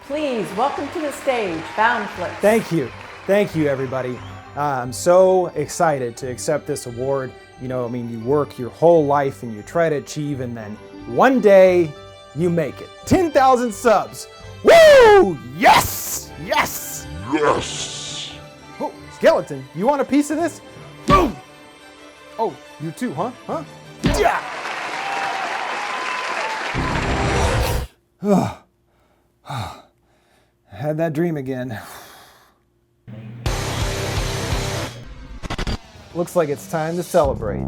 Please welcome to the stage, Foundflix. Thank you everybody. I'm so excited to accept this award. You know, I mean, you work your whole life and you try to achieve, and then one day you make it. 10,000 subs. Woo! Yes! Yes! Yes! Oh, skeleton, you want a piece of this? Boom! Oh, you too, huh? Yeah! I had that dream again. Looks like it's time to celebrate.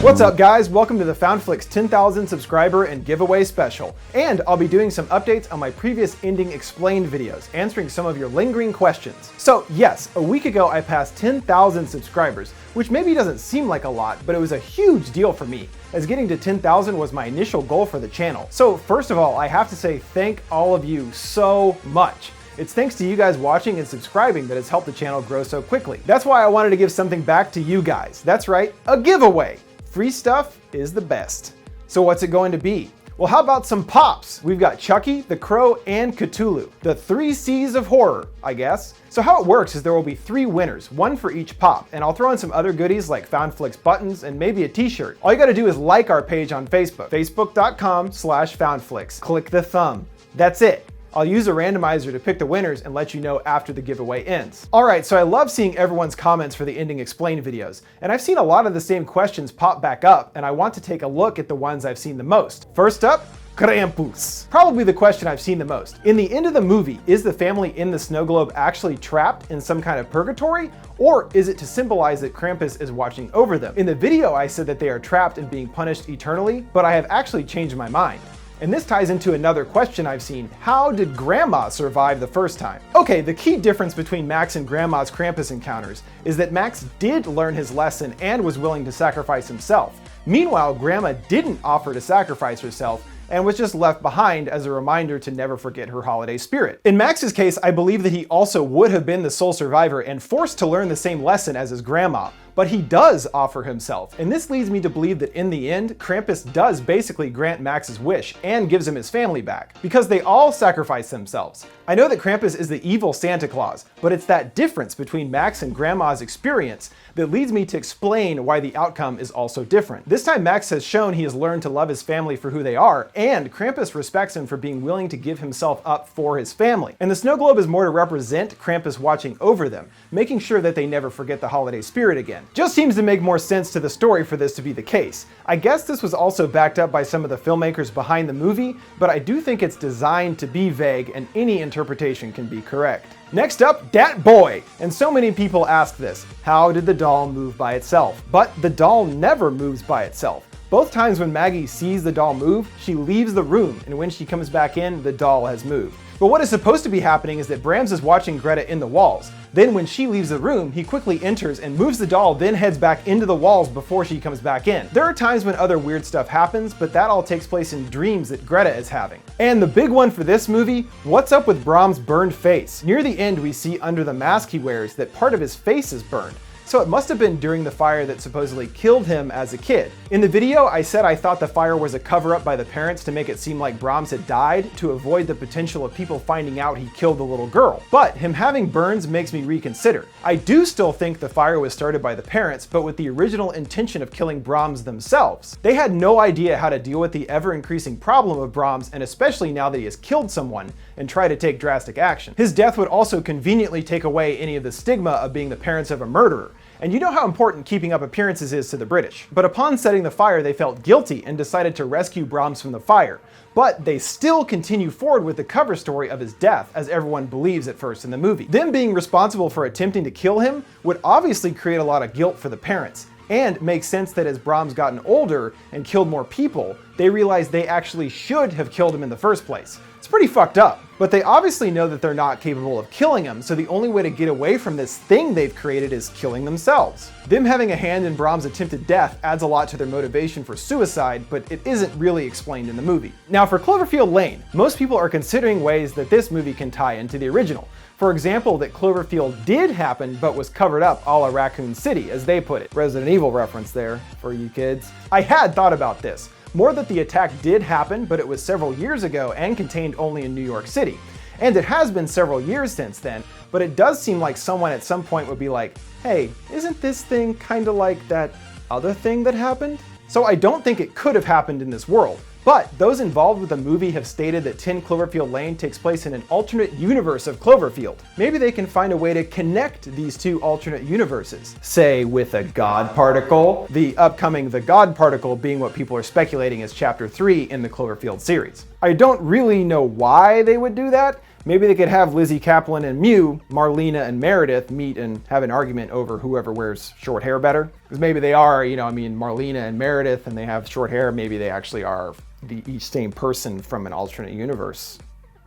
What's up guys? Welcome to the Foundflix 10,000 subscriber and giveaway special. And I'll be doing some updates on my previous ending explained videos, answering some of your lingering questions. So yes, a week ago I passed 10,000 subscribers, which maybe doesn't seem like a lot, but it was a huge deal for me, as getting to 10,000 was my initial goal for the channel. So first of all, I have to say thank all of you so much. It's thanks to you guys watching and subscribing that has helped the channel grow so quickly. That's why I wanted to give something back to you guys. That's right, a giveaway. Free stuff is the best. So what's it going to be? Well, how about some pops? We've got Chucky, the Crow, and Cthulhu. The 3 C's of horror, I guess. So how it works is there will be 3 winners, 1 for each pop, and I'll throw in some other goodies like Foundflix buttons and maybe a t-shirt. All you gotta do is like our page on Facebook, facebook.com/Foundflix. Click the thumb. That's it. I'll use a randomizer to pick the winners and let you know after the giveaway ends. Alright, so I love seeing everyone's comments for the ending explained videos, and I've seen a lot of the same questions pop back up, and I want to take a look at the ones I've seen the most. First up, Krampus. Probably the question I've seen the most. In the end of the movie, is the family in the snow globe actually trapped in some kind of purgatory? Or is it to symbolize that Krampus is watching over them? In the video, I said that they are trapped and being punished eternally, but I have actually changed my mind. And this ties into another question I've seen. How did Grandma survive the first time? Okay, the key difference between Max and Grandma's Krampus encounters is that Max did learn his lesson and was willing to sacrifice himself. Meanwhile, Grandma didn't offer to sacrifice herself and was just left behind as a reminder to never forget her holiday spirit. In Max's case, I believe that he also would have been the sole survivor and forced to learn the same lesson as his grandma. But he does offer himself, and this leads me to believe that in the end, Krampus does basically grant Max's wish and gives him his family back, because they all sacrifice themselves. I know that Krampus is the evil Santa Claus, but it's that difference between Max and Grandma's experience that leads me to explain why the outcome is also different. This time Max has shown he has learned to love his family for who they are, and Krampus respects him for being willing to give himself up for his family. And the snow globe is more to represent Krampus watching over them, making sure that they never forget the holiday spirit again. Just seems to make more sense to the story for this to be the case. I guess this was also backed up by some of the filmmakers behind the movie, but I do think it's designed to be vague and any interpretation can be correct. Next up, Dat Boy! And so many people ask this, how did the doll move by itself? But the doll never moves by itself. Both times when Maggie sees the doll move, she leaves the room, and when she comes back in, the doll has moved. But what is supposed to be happening is that Brams is watching Greta in the walls. Then when she leaves the room, he quickly enters and moves the doll, then heads back into the walls before she comes back in. There are times when other weird stuff happens, but that all takes place in dreams that Greta is having. And the big one for this movie, what's up with Brahms' burned face? Near the end, we see under the mask he wears that part of his face is burned. So it must have been during the fire that supposedly killed him as a kid. In the video, I said I thought the fire was a cover-up by the parents to make it seem like Brahms had died to avoid the potential of people finding out he killed the little girl. But him having burns makes me reconsider. I do still think the fire was started by the parents, but with the original intention of killing Brahms themselves. They had no idea how to deal with the ever-increasing problem of Brahms, and especially now that he has killed someone, and try to take drastic action. His death would also conveniently take away any of the stigma of being the parents of a murderer. And you know how important keeping up appearances is to the British. But upon setting the fire, they felt guilty and decided to rescue Brahms from the fire. But they still continue forward with the cover story of his death, as everyone believes at first in the movie. Them being responsible for attempting to kill him would obviously create a lot of guilt for the parents. And makes sense that as Brahms gotten older and killed more people, they realized they actually should have killed him in the first place. It's pretty fucked up. But they obviously know that they're not capable of killing him, so the only way to get away from this thing they've created is killing themselves. Them having a hand in Brahms' attempted death adds a lot to their motivation for suicide, but it isn't really explained in the movie. Now for Cloverfield Lane, most people are considering ways that this movie can tie into the original. For example, that Cloverfield did happen but was covered up a la Raccoon City, as they put it. Resident Evil reference there for you kids. I had thought about this. More that the attack did happen, but it was several years ago and contained only in New York City. And it has been several years since then, but it does seem like someone at some point would be like, hey, isn't this thing kinda like that other thing that happened? So I don't think it could have happened in this world. But those involved with the movie have stated that 10 Cloverfield Lane takes place in an alternate universe of Cloverfield. Maybe they can find a way to connect these two alternate universes. Say with a God particle, the upcoming The God particle being what people are speculating is chapter 3 in the Cloverfield series. I don't really know why they would do that. Maybe they could have Lizzie Kaplan and Mew, Marlena and Meredith meet and have an argument over whoever wears short hair better. Because maybe they are, Marlena and Meredith, and they have short hair. Maybe they actually are each same person from an alternate universe.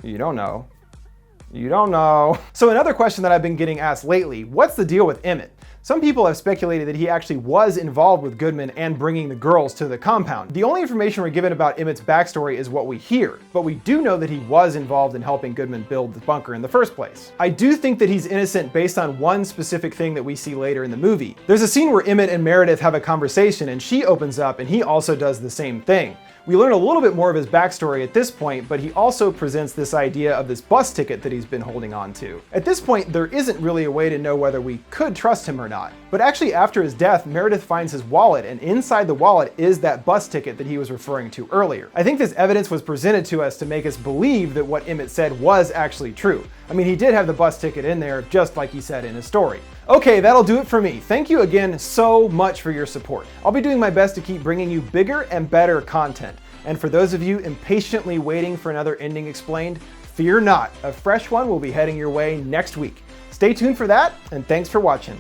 You don't know. You don't know. So another question that I've been getting asked lately, what's the deal with Emmett? Some people have speculated that he actually was involved with Goodman and bringing the girls to the compound. The only information we're given about Emmett's backstory is what we hear, but we do know that he was involved in helping Goodman build the bunker in the first place. I do think that he's innocent based on one specific thing that we see later in the movie. There's a scene where Emmett and Meredith have a conversation and she opens up and he also does the same thing. We learn a little bit more of his backstory at this point, but he also presents this idea of this bus ticket that he's been holding on to. At this point, there isn't really a way to know whether we could trust him or not. But actually after his death, Meredith finds his wallet, and inside the wallet is that bus ticket that he was referring to earlier. I think this evidence was presented to us to make us believe that what Emmett said was actually true. I mean, he did have the bus ticket in there, just like he said in his story. Okay, that'll do it for me. Thank you again so much for your support. I'll be doing my best to keep bringing you bigger and better content. And for those of you impatiently waiting for another ending explained, fear not, a fresh one will be heading your way next week. Stay tuned for that, and thanks for watching.